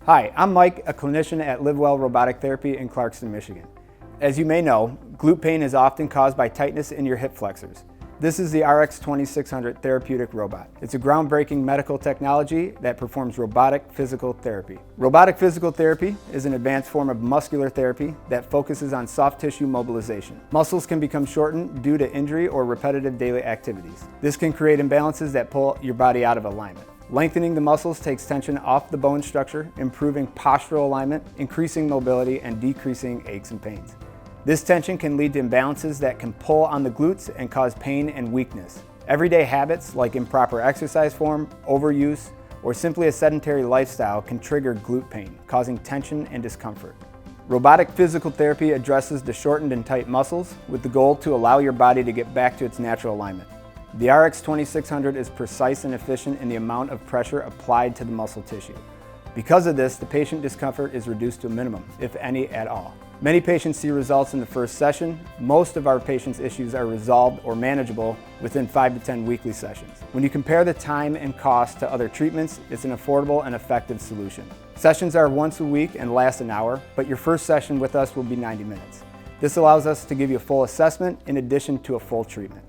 Hi, I'm Mike, a clinician at Livewell Robotic Therapy in Clarkston, Michigan. As you may know, glute pain is often caused by tightness in your hip flexors. This is the RX2600 therapeutic robot. It's a groundbreaking medical technology that performs robotic physical therapy. Robotic physical therapy is an advanced form of muscular therapy that focuses on soft tissue mobilization. Muscles can become shortened due to injury or repetitive daily activities. This can create imbalances that pull your body out of alignment. Lengthening the muscles takes tension off the bone structure, improving postural alignment, increasing mobility, and decreasing aches and pains. This tension can lead to imbalances that can pull on the glutes and cause pain and weakness. Everyday habits like improper exercise form, overuse, or simply a sedentary lifestyle can trigger glute pain, causing tension and discomfort. Robotic physical therapy addresses the shortened and tight muscles with the goal to allow your body to get back to its natural alignment. The RX2600 is precise and efficient in the amount of pressure applied to the muscle tissue. Because of this, the patient discomfort is reduced to a minimum, if any at all. Many patients see results in the first session. Most of our patients' issues are resolved or manageable within 5 to 10 weekly sessions. When you compare the time and cost to other treatments, it's an affordable and effective solution. Sessions are once a week and last an hour, but your first session with us will be 90 minutes. This allows us to give you a full assessment in addition to a full treatment.